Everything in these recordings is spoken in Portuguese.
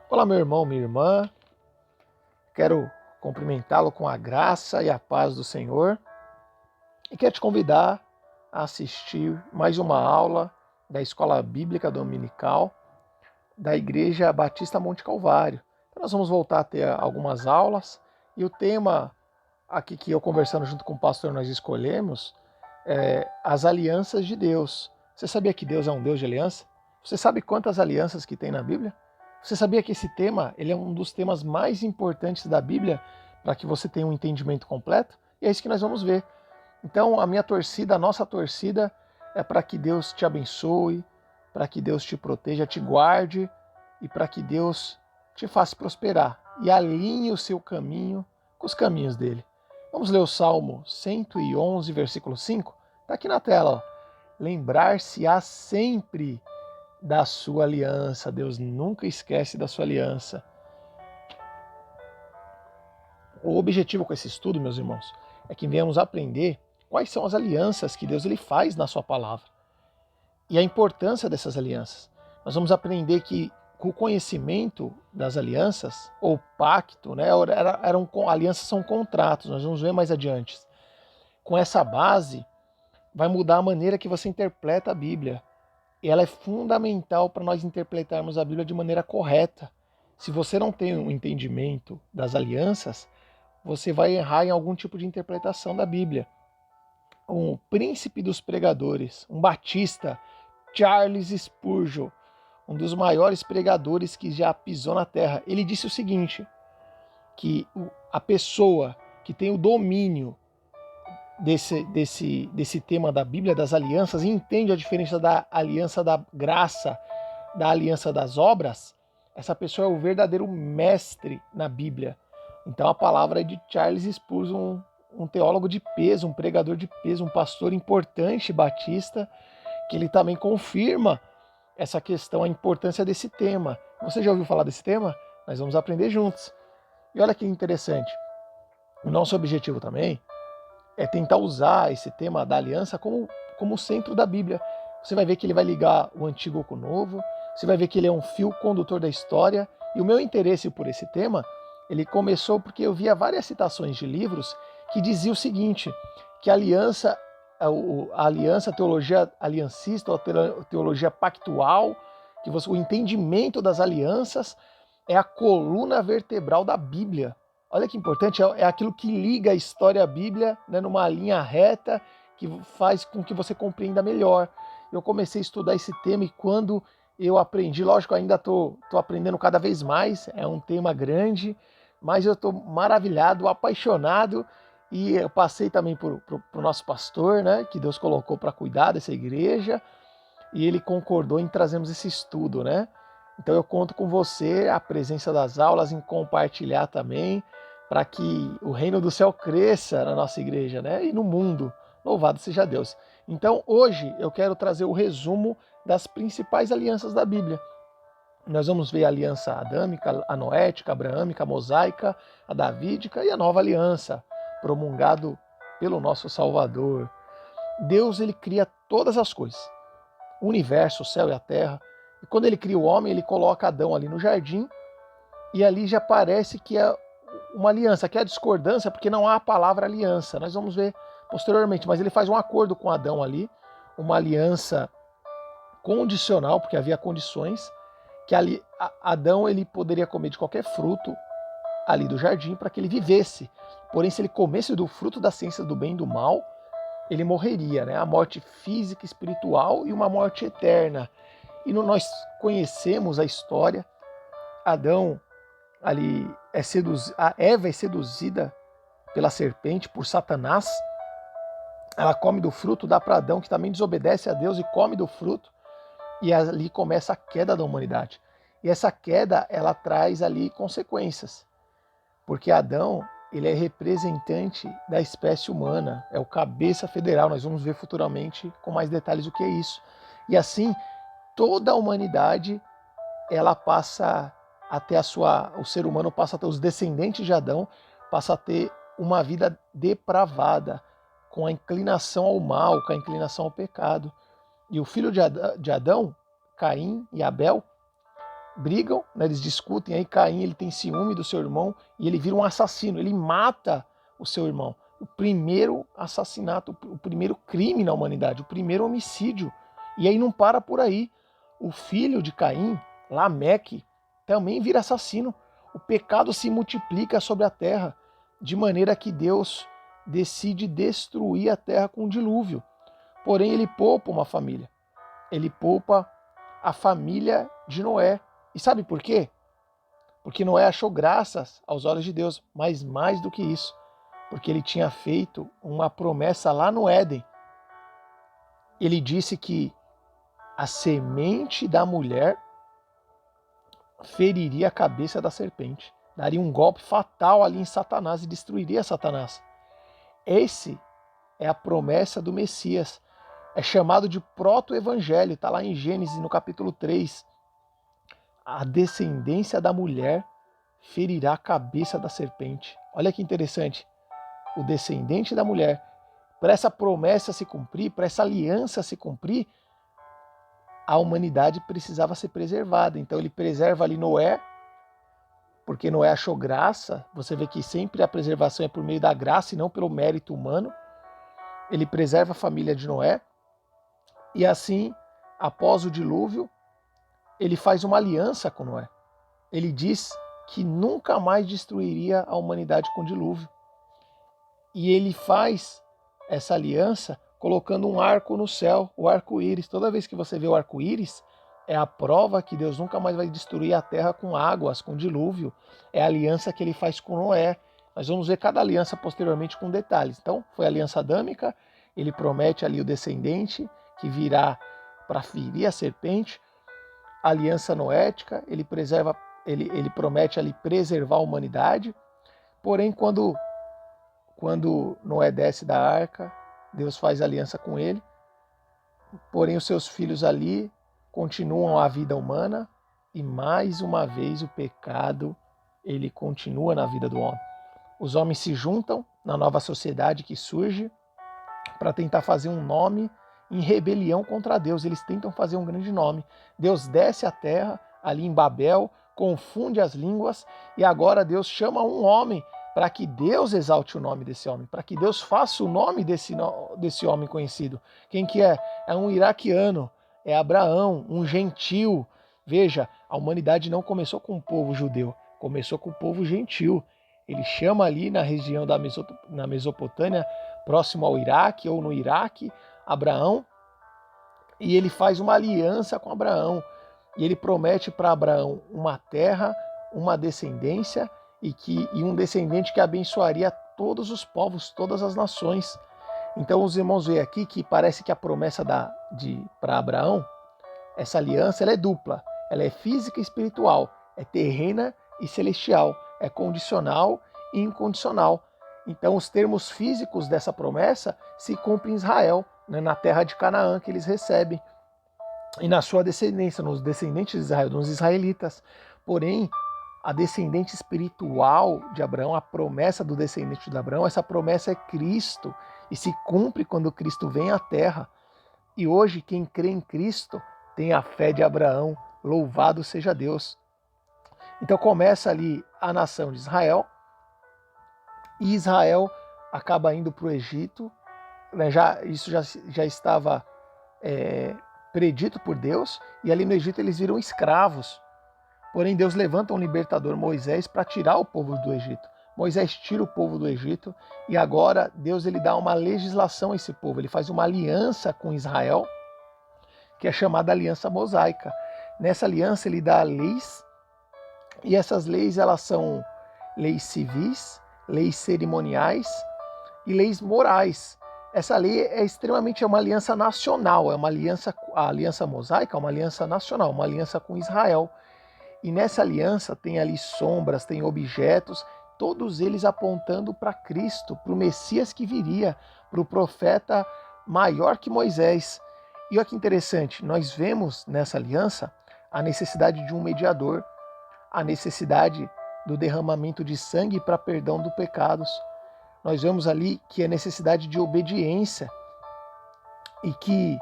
Olá, meu irmão, minha irmã. Quero cumprimentá-lo com a graça e a paz do Senhor e quero te convidar a assistir mais uma aula da Escola Bíblica Dominical da Igreja Batista Monte Calvário. Então, nós vamos voltar a ter algumas aulas e o tema aqui que eu conversando junto com o pastor nós escolhemos é as alianças de Deus. Você sabia que Deus é um Deus de aliança? Você sabe quantas alianças que tem na Bíblia? Você sabia que esse tema ele é um dos temas mais importantes da Bíblia para que você tenha um entendimento completo? E é isso que nós vamos ver. Então, a minha torcida, a nossa torcida, é para que Deus te abençoe, para que Deus te proteja, te guarde e para que Deus te faça prosperar e alinhe o seu caminho com os caminhos dele. Vamos ler o Salmo 111, versículo 5? Está aqui na tela. Lembrar-se-á sempre da sua aliança. Deus nunca esquece da sua aliança. O objetivo com esse estudo, meus irmãos, é que venhamos aprender quais são as alianças que Deus ele faz na sua palavra e a importância dessas alianças. Nós vamos aprender que com o conhecimento das alianças, ou pacto, né, alianças são contratos, nós vamos ver mais adiante. Com essa base, vai mudar a maneira que você interpreta a Bíblia. E ela é fundamental para nós interpretarmos a Bíblia de maneira correta. Se você não tem um entendimento das alianças, você vai errar em algum tipo de interpretação da Bíblia. Um príncipe dos pregadores, um batista, Charles Spurgeon, um dos maiores pregadores que já pisou na terra, ele disse o seguinte, que a pessoa que tem o domínio desse tema da Bíblia, das alianças, e entende a diferença da aliança da graça, da aliança das obras, essa pessoa é o verdadeiro mestre na Bíblia. Então a palavra é de Charles Spurgeon, um teólogo de peso, um pregador de peso, um pastor importante batista, que ele também confirma essa questão, a importância desse tema. Você já ouviu falar desse tema? Nós vamos aprender juntos. E olha que interessante, o nosso objetivo também é tentar usar esse tema da aliança como centro da Bíblia. Você vai ver que ele vai ligar o antigo com o novo, você vai ver que ele é um fio condutor da história, e o meu interesse por esse tema, ele começou porque eu via várias citações de livros que diziam o seguinte, que a aliança, a teologia aliancista, ou a teologia pactual, que o entendimento das alianças é a coluna vertebral da Bíblia. Olha que importante, é aquilo que liga a história à Bíblia, né, numa linha reta, que faz com que você compreenda melhor. Eu comecei a estudar esse tema e quando eu aprendi, lógico, ainda estou aprendendo cada vez mais, é um tema grande, mas eu estou maravilhado, apaixonado, e eu passei também para o nosso pastor, né, que Deus colocou para cuidar dessa igreja, e ele concordou em trazermos esse estudo, né? Então eu conto com você, a presença das aulas, em compartilhar também, para que o reino do céu cresça na nossa igreja, né? E no mundo. Louvado seja Deus. Então hoje eu quero trazer o resumo das principais alianças da Bíblia. Nós vamos ver a aliança adâmica, a noética, a abraâmica, a mosaica, a davídica e a nova aliança, promulgado pelo nosso Salvador. Deus ele cria todas as coisas, o universo, o céu e a terra. E quando ele cria o homem, ele coloca Adão ali no jardim, e ali já parece que é uma aliança, que é a discordância, porque não há a palavra aliança. Nós vamos ver posteriormente, mas ele faz um acordo com Adão ali, uma aliança condicional, porque havia condições, que ali Adão ele poderia comer de qualquer fruto ali do jardim para que ele vivesse. Porém, se ele comesse do fruto da ciência do bem e do mal, ele morreria, né? A morte física, espiritual e uma morte eterna. E nós conhecemos a história. Adão ali a Eva é seduzida pela serpente, por Satanás. Ela come do fruto, dá para Adão, que também desobedece a Deus e come do fruto. E ali começa a queda da humanidade. E essa queda, ela traz ali consequências. Porque Adão, ele é representante da espécie humana, é o cabeça federal. Nós vamos ver futuramente com mais detalhes o que é isso. E assim, toda a humanidade, ela passa a ter o ser humano passa a ter, os descendentes de Adão, passa a ter uma vida depravada, com a inclinação ao mal, com a inclinação ao pecado. E o filho de Adão, Caim e Abel, brigam, né, eles discutem, aí Caim ele tem ciúme do seu irmão e ele vira um assassino, ele mata o seu irmão. O primeiro assassinato, o primeiro crime na humanidade, o primeiro homicídio. E aí não para por aí. O filho de Caim, Lameque, também vira assassino. O pecado se multiplica sobre a terra, de maneira que Deus decide destruir a terra com um dilúvio. Porém, ele poupa uma família. Ele poupa a família de Noé. E sabe por quê? Porque Noé achou graças aos olhos de Deus, mas mais do que isso, porque ele tinha feito uma promessa lá no Éden. Ele disse que a semente da mulher feriria a cabeça da serpente, daria um golpe fatal ali em Satanás e destruiria Satanás. Esse é a promessa do Messias. É chamado de proto-evangelho, está lá em Gênesis, no capítulo 3. A descendência da mulher ferirá a cabeça da serpente. Olha que interessante. O descendente da mulher. Para essa promessa se cumprir, para essa aliança se cumprir, a humanidade precisava ser preservada. Então ele preserva ali Noé, porque Noé achou graça. Você vê que sempre a preservação é por meio da graça e não pelo mérito humano. Ele preserva a família de Noé. E assim, após o dilúvio, ele faz uma aliança com Noé. Ele diz que nunca mais destruiria a humanidade com o dilúvio. E ele faz essa aliança colocando um arco no céu, o arco-íris. Toda vez que você vê o arco-íris, é a prova que Deus nunca mais vai destruir a terra com águas, com dilúvio. É a aliança que ele faz com Noé. Nós vamos ver cada aliança posteriormente com detalhes. Então, foi a aliança adâmica, ele promete ali o descendente que virá para ferir a serpente. A aliança noética, ele promete ali preservar a humanidade. Porém, quando Noé desce da arca, Deus faz aliança com ele. Porém, os seus filhos ali continuam a vida humana e mais uma vez o pecado ele continua na vida do homem. Os homens se juntam na nova sociedade que surge para tentar fazer um nome em rebelião contra Deus. Eles tentam fazer um grande nome. Deus desce à terra ali em Babel, confunde as línguas e agora Deus chama um homem para que Deus exalte o nome desse homem, para que Deus faça o nome desse homem conhecido. Quem que é? É um iraquiano, é Abraão, um gentil. Veja, a humanidade não começou com o povo judeu, começou com o povo gentil. Ele chama ali na região na Mesopotâmia, próximo ao Iraque ou no Iraque, Abraão, e ele faz uma aliança com Abraão. E ele promete para Abraão uma terra, uma descendência, e um descendente que abençoaria todos os povos, todas as nações. Então os irmãos veem aqui que parece que a promessa para Abraão, essa aliança, ela é dupla. Ela é física e espiritual, é terrena e celestial, é condicional e incondicional. Então os termos físicos dessa promessa se cumprem em Israel, né, na terra de Canaã que eles recebem, e na sua descendência, nos descendentes de Israel, nos israelitas. Porém, a descendente espiritual de Abraão, a promessa do descendente de Abraão, essa promessa é Cristo e se cumpre quando Cristo vem à terra. E hoje quem crê em Cristo tem a fé de Abraão, louvado seja Deus. Então começa ali a nação de Israel, e Israel acaba indo para o Egito, né? Isso já estava predito por Deus, e ali no Egito eles viram escravos. Porém, Deus levanta um libertador, Moisés, para tirar o povo do Egito. Moisés tira o povo do Egito e agora Deus ele dá uma legislação a esse povo. Ele faz uma aliança com Israel, que é chamada aliança mosaica. Nessa aliança ele dá leis, e essas leis elas são leis civis, leis cerimoniais e leis morais. Essa lei é uma aliança nacional, a aliança mosaica é uma aliança nacional, uma aliança com Israel. E nessa aliança tem ali sombras, tem objetos, todos eles apontando para Cristo, para o Messias que viria, para o profeta maior que Moisés. E olha que interessante, nós vemos nessa aliança a necessidade de um mediador, a necessidade do derramamento de sangue para perdão dos pecados. Nós vemos ali que a necessidade de obediência e que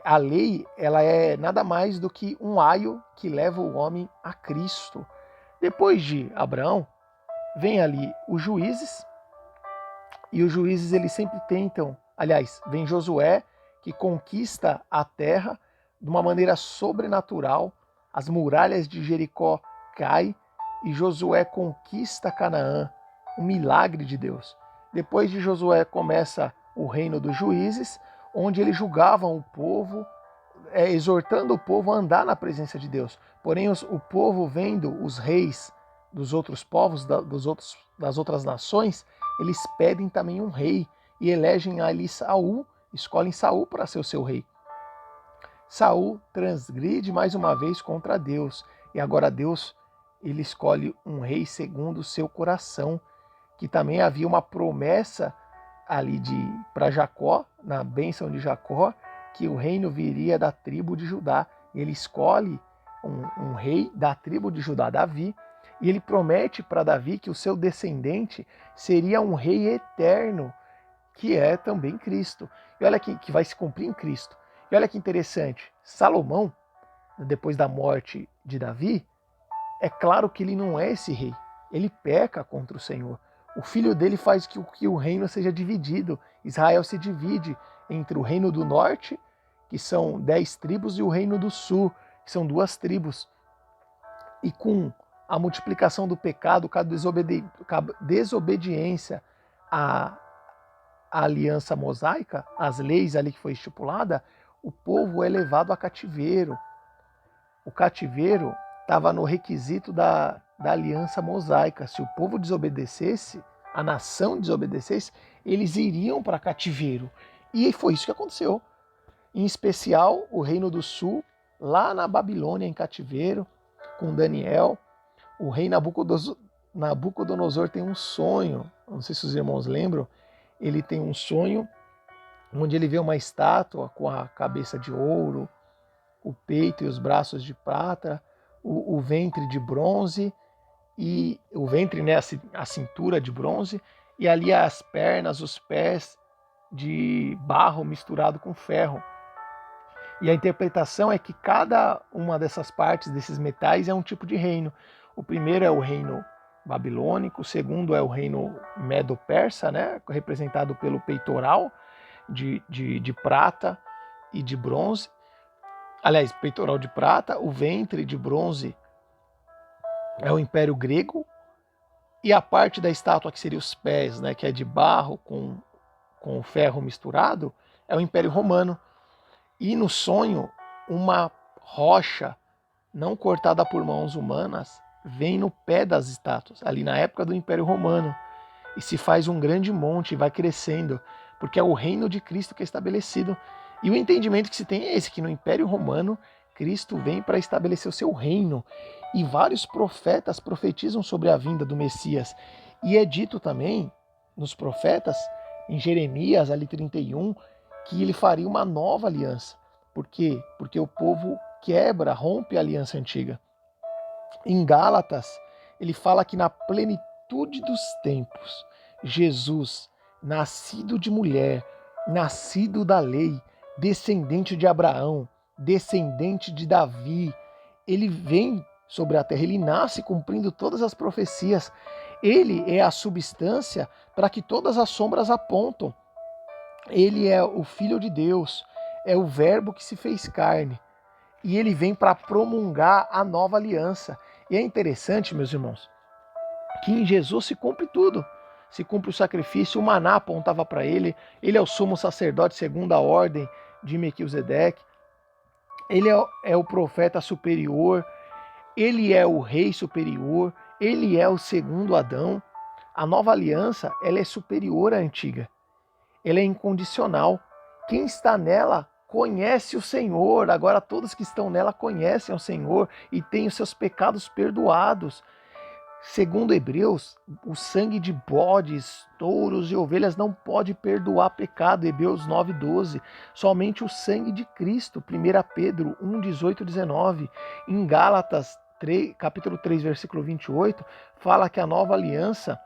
a lei ela é nada mais do que um aio que leva o homem a Cristo. Depois de Abraão, vem ali os juízes, e os juízes eles sempre tentam, aliás, vem Josué, que conquista a terra de uma maneira sobrenatural, as muralhas de Jericó caem e Josué conquista Canaã, um milagre de Deus. Depois de Josué começa o reino dos juízes, onde eles julgavam o povo, exortando o povo a andar na presença de Deus. Porém, o povo vendo os reis dos outros povos, das outras nações, eles pedem também um rei e elegem ali Saul, escolhem Saul para ser o seu rei. Saul transgride mais uma vez contra Deus, e agora Deus ele escolhe um rei segundo o seu coração, que também havia uma promessa ali para Jacó, na bênção de Jacó, que o reino viria da tribo de Judá. Ele escolhe um rei da tribo de Judá, Davi, e ele promete para Davi que o seu descendente seria um rei eterno, que é também Cristo. E olha que vai se cumprir em Cristo. E olha que interessante, Salomão, depois da morte de Davi, é claro que ele não é esse rei. Ele peca contra o Senhor. O filho dele faz que o reino seja dividido. Israel se divide entre o reino do norte, que são 10 tribos, e o reino do sul, que são 2 tribos. E com a multiplicação do pecado, com a desobediência à aliança mosaica, às leis ali que foi estipulada, o povo é levado a cativeiro. O cativeiro estava no requisito da aliança mosaica. Se o povo desobedecesse, a nação desobedecesse, eles iriam para cativeiro. E foi isso que aconteceu. Em especial, o Reino do Sul, lá na Babilônia, em cativeiro, com Daniel. O rei Nabucodonosor tem um sonho, não sei se os irmãos lembram, ele tem um sonho onde ele vê uma estátua com a cabeça de ouro, o peito e os braços de prata, o ventre de bronze, e o ventre, né, a cintura de bronze, e ali as pernas, os pés de barro misturado com ferro. E a interpretação é que cada uma dessas partes, desses metais, é um tipo de reino. O primeiro é o reino babilônico, o segundo é o reino medo-persa, né, representado pelo peitoral de prata e de bronze. Aliás, peitoral de prata, o ventre de bronze é o Império Grego, e a parte da estátua que seria os pés, né, que é de barro com ferro misturado, é o Império Romano. E no sonho, uma rocha não cortada por mãos humanas vem no pé das estátuas, ali na época do Império Romano, e se faz um grande monte e vai crescendo, porque é o reino de Cristo que é estabelecido. E o entendimento que se tem é esse, que no Império Romano, Cristo vem para estabelecer o seu reino. E vários profetas profetizam sobre a vinda do Messias. E é dito também nos profetas, em Jeremias, ali 31, que ele faria uma nova aliança. Por quê? Porque o povo rompe a aliança antiga. Em Gálatas, ele fala que na plenitude dos tempos, Jesus, nascido de mulher, nascido da lei, descendente de Abraão, descendente de Davi, ele vem sobre a terra, ele nasce cumprindo todas as profecias. Ele é a substância para que todas as sombras apontam. Ele é o Filho de Deus, é o Verbo que se fez carne. E ele vem para promulgar a nova aliança. E é interessante, meus irmãos, que em Jesus se cumpre tudo. Se cumpre o sacrifício, o maná apontava para ele. Ele é o sumo sacerdote segundo a ordem de Melquisedeque. Ele é o profeta superior. Ele é o rei superior. Ele é o segundo Adão. A nova aliança, ela é superior à antiga. Ela é incondicional. Quem está nela conhece o Senhor. Agora todos que estão nela conhecem o Senhor e têm os seus pecados perdoados. Segundo Hebreus, o sangue de bodes, touros e ovelhas não pode perdoar pecado. Hebreus 9:12. Somente o sangue de Cristo. 1 Pedro 1:18 e 19. Em Gálatas capítulo 3, versículo 28, fala que a nova aliança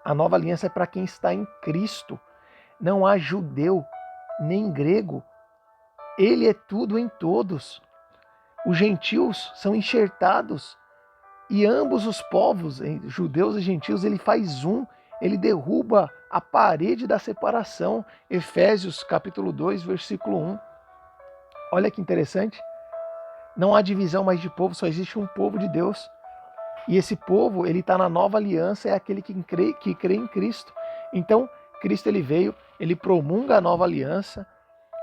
é para quem está em Cristo. Não há judeu nem grego, Ele é tudo em todos. Os gentios são enxertados e ambos os povos, judeus e gentios, ele faz um, ele derruba a parede da separação. Efésios capítulo 2, versículo 1. Olha que interessante. Não há divisão mais de povo, só existe um povo de Deus. E esse povo, ele está na nova aliança, é aquele que crê em Cristo. Então, Cristo ele veio, ele promulga a nova aliança.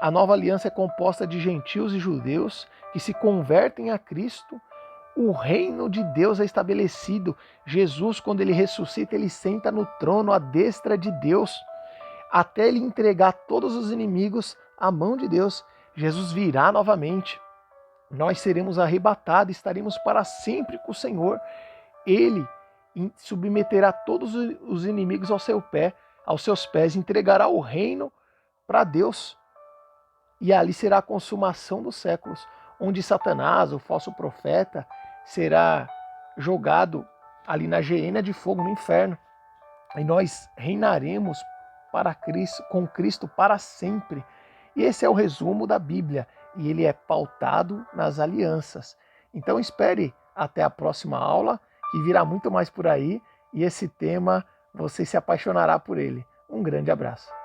A nova aliança é composta de gentios e judeus que se convertem a Cristo. O reino de Deus é estabelecido. Jesus, quando ele ressuscita, ele senta no trono à destra de Deus, até ele entregar todos os inimigos à mão de Deus. Jesus virá novamente. Nós seremos arrebatados, estaremos para sempre com o Senhor. Ele submeterá todos os inimigos ao seu pé, aos seus pés, entregará o reino para Deus. E ali será a consumação dos séculos, onde Satanás, o falso profeta, será jogado ali na geena de fogo, no inferno. E nós reinaremos para Cristo, com Cristo para sempre. E esse é o resumo da Bíblia, e ele é pautado nas alianças. Então espere até a próxima aula, que virá muito mais por aí, e esse tema você se apaixonará por ele. Um grande abraço.